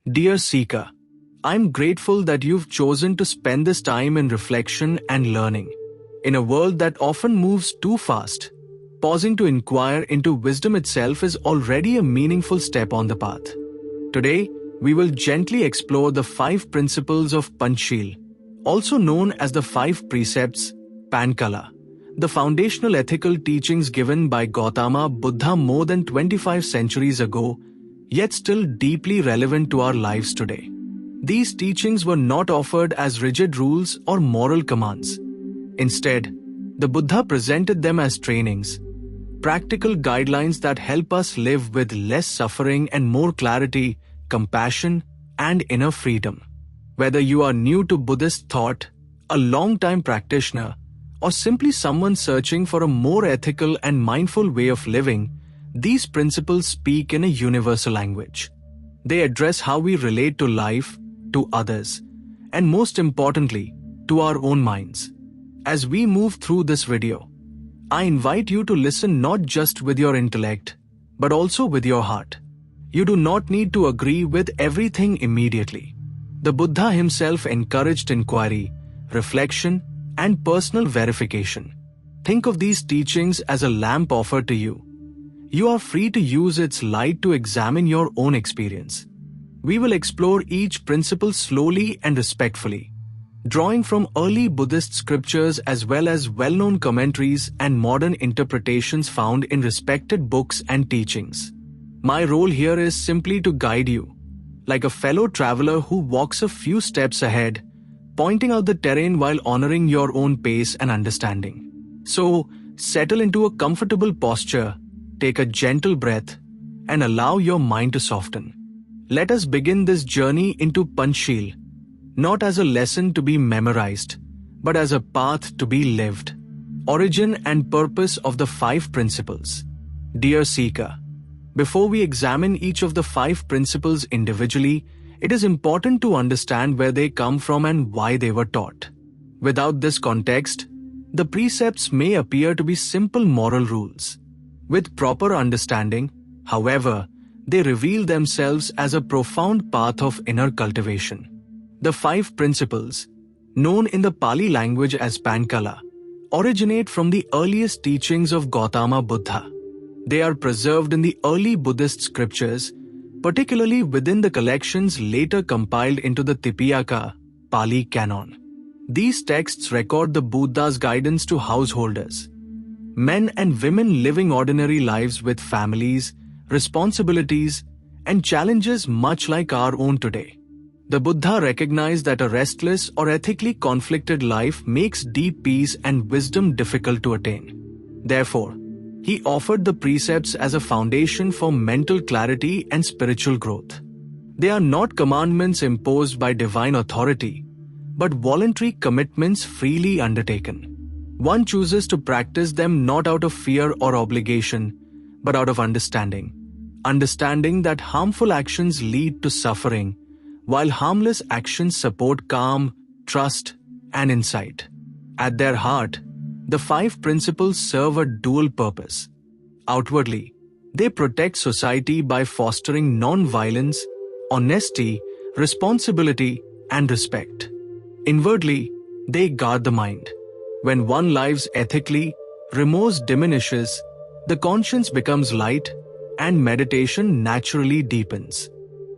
Dear Seeker, I'm grateful that you've chosen to spend this time in reflection and learning. In a world that often moves too fast, pausing to inquire into wisdom itself is already a meaningful step on the path. Today, we will gently explore the 5 principles of Panchsheel, also known as the 5 Precepts, Pañcaśīla, the foundational ethical teachings given by Gautama Buddha more than 25 centuries ago, yet still deeply relevant to our lives today. These teachings were not offered as rigid rules or moral commands. Instead, the Buddha presented them as trainings, practical guidelines that help us live with less suffering and more clarity, compassion, and inner freedom. Whether you are new to Buddhist thought, a long-time practitioner, or simply someone searching for a more ethical and mindful way of living, these principles speak in a universal language. They address how we relate to life, to others, and most importantly, to our own minds. As we move through this video, I invite you to listen not just with your intellect, but also with your heart. You do not need to agree with everything immediately. The Buddha himself encouraged inquiry, reflection, and personal verification. Think of these teachings as a lamp offered to you. You are free to use its light to examine your own experience. We will explore each principle slowly and respectfully, drawing from early Buddhist scriptures as well as well-known commentaries and modern interpretations found in respected books and teachings. My role here is simply to guide you, like a fellow traveler who walks a few steps ahead, pointing out the terrain while honoring your own pace and understanding. So, settle into a comfortable posture, take a gentle breath, and allow your mind to soften. Let us begin this journey into Panchsheel, not as a lesson to be memorized, but as a path to be lived. Origin and purpose of the 5 principles. Dear Seeker, before we examine each of the 5 principles individually, it is important to understand where they come from and why they were taught. Without this context, the precepts may appear to be simple moral rules. With proper understanding, however, they reveal themselves as a profound path of inner cultivation. The 5 principles, known in the Pali language as Pañcaśīla, originate from the earliest teachings of Gautama Buddha. They are preserved in the early Buddhist scriptures, particularly within the collections later compiled into the Tipiyaka, Pali canon. These texts record the Buddha's guidance to householders, men and women living ordinary lives with families, responsibilities, and challenges much like our own today. The Buddha recognized that a restless or ethically conflicted life makes deep peace and wisdom difficult to attain. Therefore, he offered the precepts as a foundation for mental clarity and spiritual growth. They are not commandments imposed by divine authority, but voluntary commitments freely undertaken. One chooses to practice them not out of fear or obligation, but out of understanding. Understanding that harmful actions lead to suffering, while harmless actions support calm, trust, and insight. At their heart, the 5 principles serve a dual purpose. Outwardly, they protect society by fostering non-violence, honesty, responsibility, and respect. Inwardly, they guard the mind. When one lives ethically, remorse diminishes, the conscience becomes light, and meditation naturally deepens.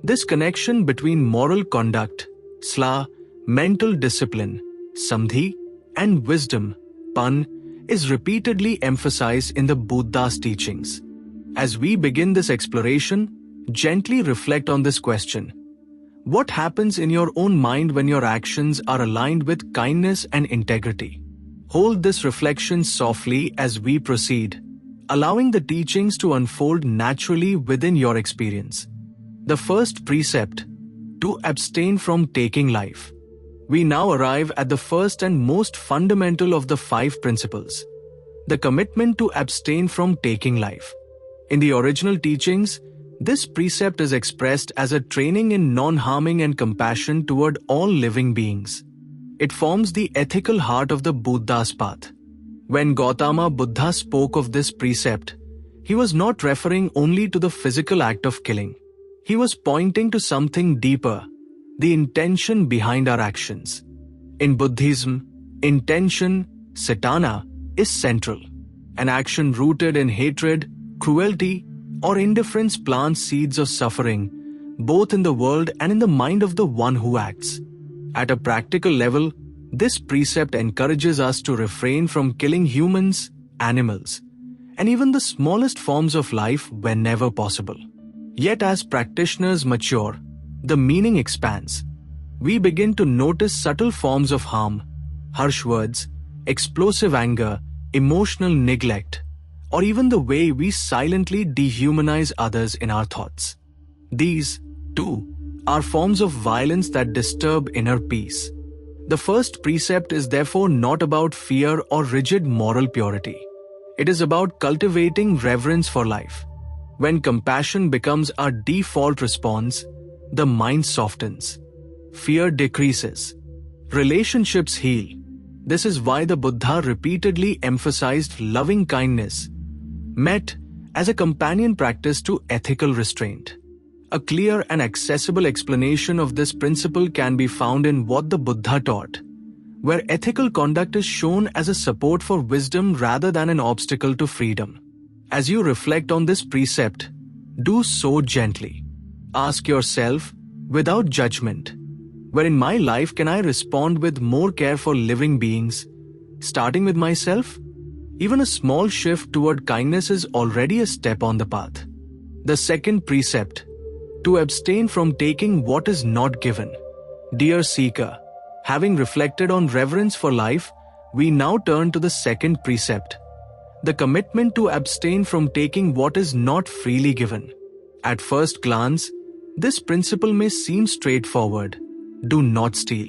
This connection between moral conduct, sla, mental discipline, samdhi, and wisdom, pan, is repeatedly emphasized in the Buddha's teachings. As we begin this exploration, gently reflect on this question. What happens in your own mind when your actions are aligned with kindness and integrity? Hold this reflection softly as we proceed, allowing the teachings to unfold naturally within your experience. The first precept, to abstain from taking life. We now arrive at the first and most fundamental of the 5 principles, the commitment to abstain from taking life. In the original teachings, this precept is expressed as a training in non-harming and compassion toward all living beings. It forms the ethical heart of the Buddha's path. When Gautama Buddha spoke of this precept, he was not referring only to the physical act of killing. he was pointing to something deeper, the intention behind our actions. In Buddhism, intention, cetana, is central. An action rooted in hatred, cruelty, or indifference plants seeds of suffering, both in the world and in the mind of the one who acts. At a practical level, this precept encourages us to refrain from killing humans, animals, and even the smallest forms of life whenever possible. Yet as practitioners mature, the meaning expands. We begin to notice subtle forms of harm, harsh words, explosive anger, emotional neglect, or even the way we silently dehumanize others in our thoughts. These, too, are forms of violence that disturb inner peace. The first precept is therefore not about fear or rigid moral purity. It is about cultivating reverence for life. When compassion becomes our default response, the mind softens. Fear decreases. Relationships heal. This is why the Buddha repeatedly emphasized loving kindness, met as a companion practice to ethical restraint. A clear and accessible explanation of this principle can be found in what the Buddha taught, where ethical conduct is shown as a support for wisdom rather than an obstacle to freedom. As you reflect on this precept, do so gently. Ask yourself, without judgment, where in my life can I respond with more care for living beings, starting with myself? Even a small shift toward kindness is already a step on the path. The second precept, to abstain from taking what is not given. Dear seeker, having reflected on reverence for life, we now turn to the second precept, the commitment to abstain from taking what is not freely given. At first glance, this principle may seem straightforward. Do not steal.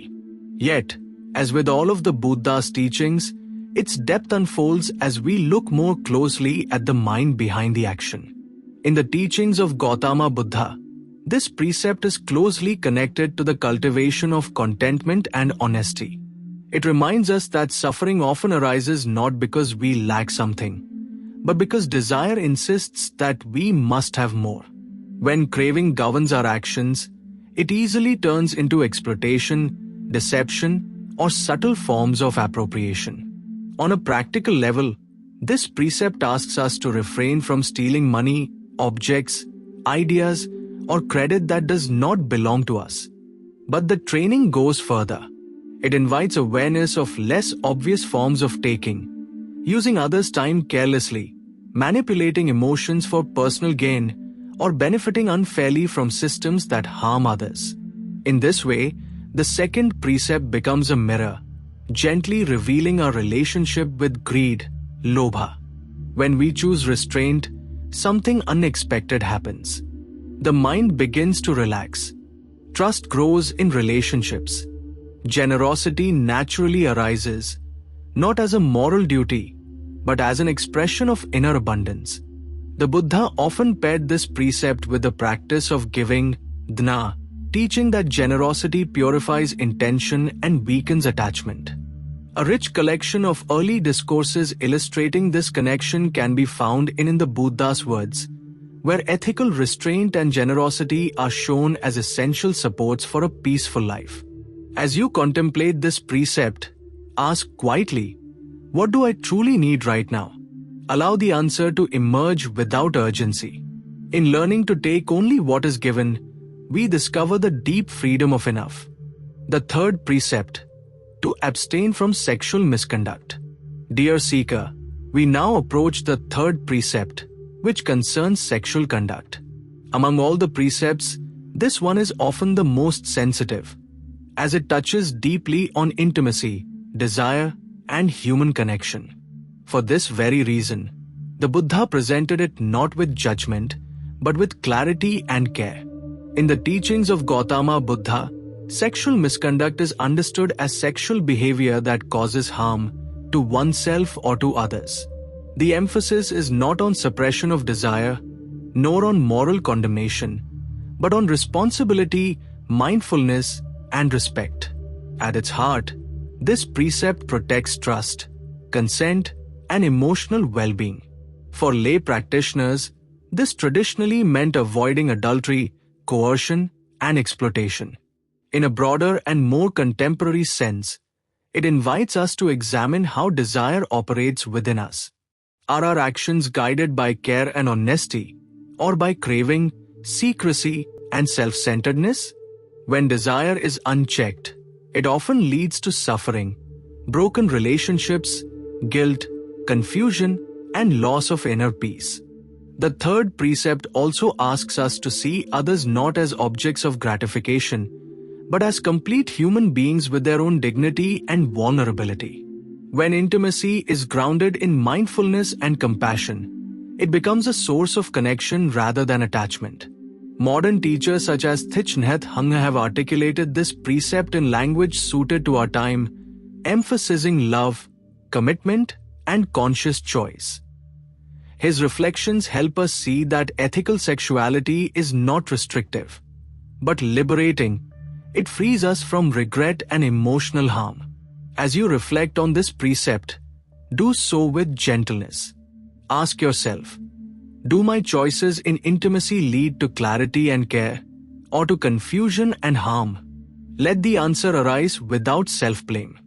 Yet, as with all of the Buddha's teachings, its depth unfolds as we look more closely at the mind behind the action. In the teachings of Gautama Buddha, this precept is closely connected to the cultivation of contentment and honesty. It reminds us that suffering often arises not because we lack something, but because desire insists that we must have more. When craving governs our actions, it easily turns into exploitation, deception, or subtle forms of appropriation. On a practical level, this precept asks us to refrain from stealing money, objects, ideas, or credit that does not belong to us. But the training goes further. It invites awareness of less obvious forms of taking, using others' time carelessly, manipulating emotions for personal gain, or benefiting unfairly from systems that harm others. In this way, the second precept becomes a mirror, gently revealing our relationship with greed, lobha. When we choose restraint, something unexpected happens. The mind begins to relax. Trust grows in relationships. Generosity naturally arises, not as a moral duty, but as an expression of inner abundance. The Buddha often paired this precept with the practice of giving, dana, teaching that generosity purifies intention and weakens attachment. A rich collection of early discourses illustrating this connection can be found in the Buddha's words, where ethical restraint and generosity are shown as essential supports for a peaceful life. As you contemplate this precept, ask quietly, what do I truly need right now? Allow the answer to emerge without urgency. In learning to take only what is given, we discover the deep freedom of enough. The third precept, to abstain from sexual misconduct. Dear seeker, we now approach the third precept, which concerns sexual conduct. Among all the precepts, this one is often the most sensitive, as it touches deeply on intimacy, desire, and human connection. For this very reason, the Buddha presented it not with judgment, but with clarity and care. In the teachings of Gautama Buddha, sexual misconduct is understood as sexual behavior that causes harm to oneself or to others. The emphasis is not on suppression of desire, nor on moral condemnation, but on responsibility, mindfulness, and respect. At its heart, this precept protects trust, consent, and emotional well-being. For lay practitioners, this traditionally meant avoiding adultery, coercion, and exploitation. In a broader and more contemporary sense, it invites us to examine how desire operates within us. Are our actions guided by care and honesty, or by craving, secrecy, and self-centeredness? When desire is unchecked, it often leads to suffering, broken relationships, guilt, confusion, and loss of inner peace. The third precept also asks us to see others not as objects of gratification, but as complete human beings with their own dignity and vulnerability. When intimacy is grounded in mindfulness and compassion, it becomes a source of connection rather than attachment. Modern teachers such as Thich Nhat Hanh have articulated this precept in language suited to our time, emphasizing love, commitment, and conscious choice. His reflections help us see that ethical sexuality is not restrictive, but liberating. It frees us from regret and emotional harm. As you reflect on this precept, do so with gentleness. Ask yourself, do my choices in intimacy lead to clarity and care, or to confusion and harm? Let the answer arise without self-blame.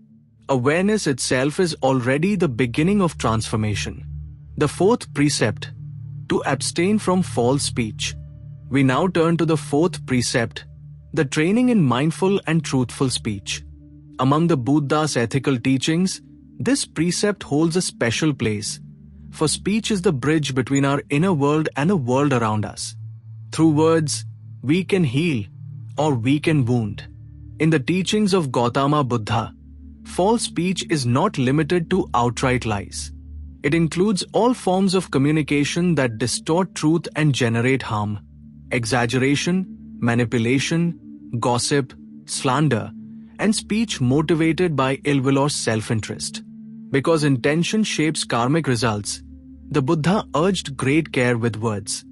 Awareness itself is already the beginning of transformation. The fourth precept, to abstain from false speech. We now turn to the fourth precept, the training in mindful and truthful speech. Among the Buddha's ethical teachings, this precept holds a special place, for speech is the bridge between our inner world and the world around us. Through words, we can heal, or we can wound. In the teachings of Gautama Buddha, false speech is not limited to outright lies. It includes all forms of communication that distort truth and generate harm. Exaggeration, manipulation, gossip, slander, and speech motivated by ill will or self-interest. Because intention shapes karmic results, the Buddha urged great care with words.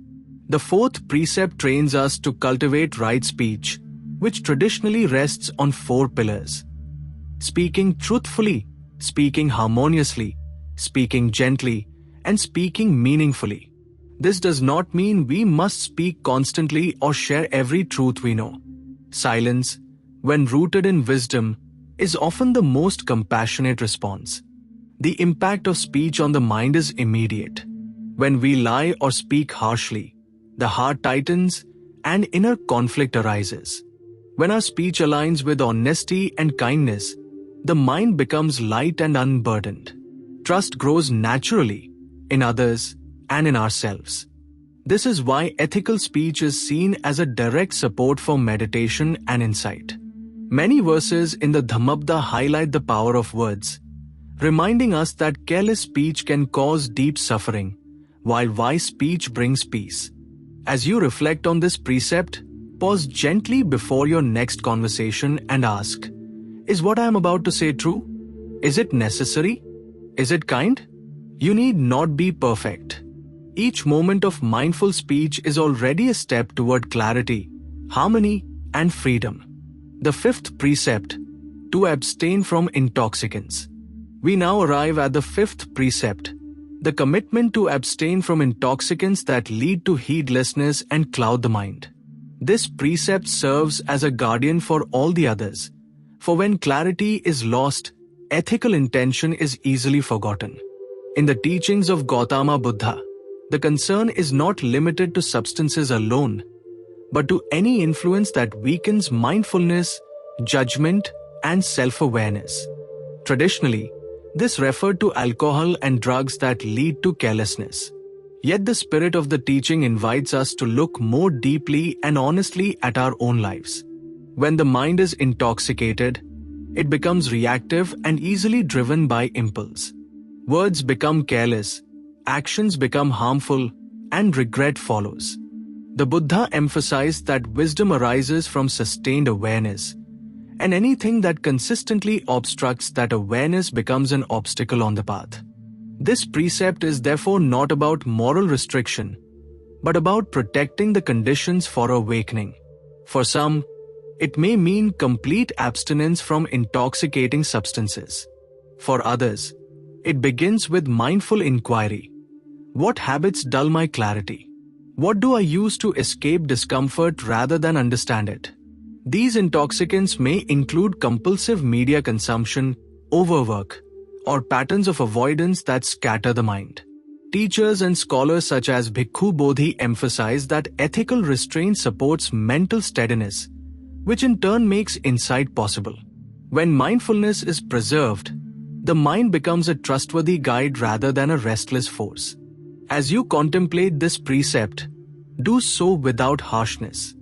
The fourth precept trains us to cultivate right speech, which traditionally rests on four pillars: speaking truthfully, speaking harmoniously, speaking gently, and speaking meaningfully. This does not mean we must speak constantly or share every truth we know. Silence, when rooted in wisdom, is often the most compassionate response. The impact of speech on the mind is immediate. When we lie or speak harshly, the heart tightens and inner conflict arises. When our speech aligns with honesty and kindness, the mind becomes light and unburdened. Trust grows naturally in others and in ourselves. This is why ethical speech is seen as a direct support for meditation and insight. Many verses in the Dhammapada highlight the power of words, reminding us that careless speech can cause deep suffering, while wise speech brings peace. As you reflect on this precept, pause gently before your next conversation and ask, is what I am about to say true? Is it necessary? Is it kind? You need not be perfect. Each moment of mindful speech is already a step toward clarity, harmony, and freedom. The fifth precept, to abstain from intoxicants. We now arrive at the fifth precept, the commitment to abstain from intoxicants that lead to heedlessness and cloud the mind. This precept serves as a guardian for all the others, for when clarity is lost, ethical intention is easily forgotten. In the teachings of Gautama Buddha, the concern is not limited to substances alone, but to any influence that weakens mindfulness, judgment, and self-awareness. Traditionally, this referred to alcohol and drugs that lead to carelessness. Yet the spirit of the teaching invites us to look more deeply and honestly at our own lives. When the mind is intoxicated, it becomes reactive and easily driven by impulse. Words become careless, actions become harmful, and regret follows. The Buddha emphasized that wisdom arises from sustained awareness, and anything that consistently obstructs that awareness becomes an obstacle on the path. This precept is therefore not about moral restriction, but about protecting the conditions for awakening. For some, it may mean complete abstinence from intoxicating substances. For others, it begins with mindful inquiry. What habits dull my clarity? What do I use to escape discomfort rather than understand it? These intoxicants may include compulsive media consumption, overwork, or patterns of avoidance that scatter the mind. Teachers and scholars such as Bhikkhu Bodhi emphasize that ethical restraint supports mental steadiness, which in turn makes insight possible. When mindfulness is preserved, the mind becomes a trustworthy guide rather than a restless force. As you contemplate this precept, do so without harshness.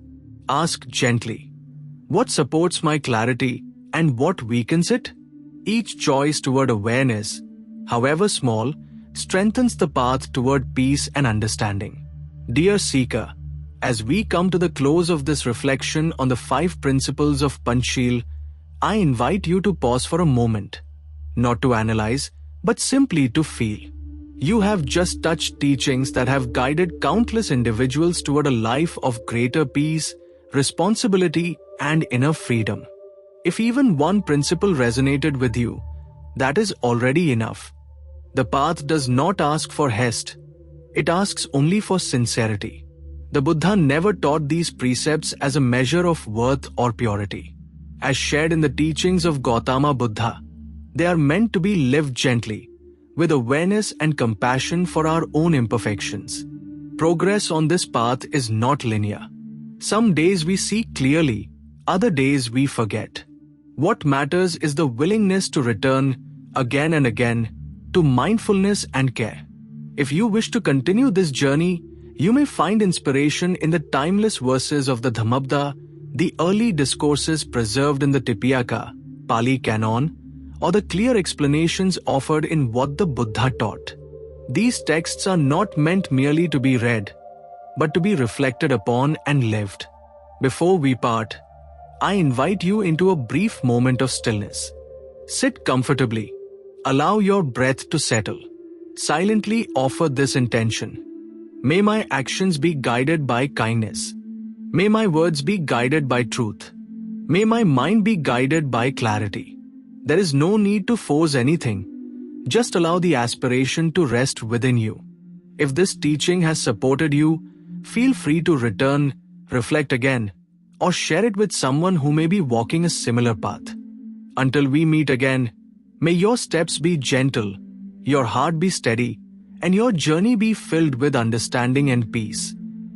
Ask gently, what supports my clarity and what weakens it? Each choice toward awareness, however small, strengthens the path toward peace and understanding. Dear seeker, as we come to the close of this reflection on the 5 principles of Panchsheel, I invite you to pause for a moment, not to analyze, but simply to feel. You have just touched teachings that have guided countless individuals toward a life of greater peace, responsibility, and inner freedom. If even one principle resonated with you, that is already enough. The path does not ask for haste, it asks only for sincerity. The Buddha never taught these precepts as a measure of worth or purity. As shared in the teachings of Gautama Buddha, they are meant to be lived gently, with awareness and compassion for our own imperfections. Progress on this path is not linear. Some days we see clearly, other days we forget. What matters is the willingness to return, again and again, to mindfulness and care. If you wish to continue this journey, you may find inspiration in the timeless verses of the Dhammapada, the early discourses preserved in the Tipiyaka, Pali Canon, or the clear explanations offered in What the Buddha Taught. These texts are not meant merely to be read, but to be reflected upon and lived. Before we part, I invite you into a brief moment of stillness. Sit comfortably. Allow your breath to settle. Silently offer this intention. May my actions be guided by kindness. May my words be guided by truth. May my mind be guided by clarity. There is no need to force anything. Just allow the aspiration to rest within you. If this teaching has supported you, feel free to return, reflect again, or share it with someone who may be walking a similar path. Until we meet again, may your steps be gentle, your heart be steady, and your journey be filled with understanding and peace.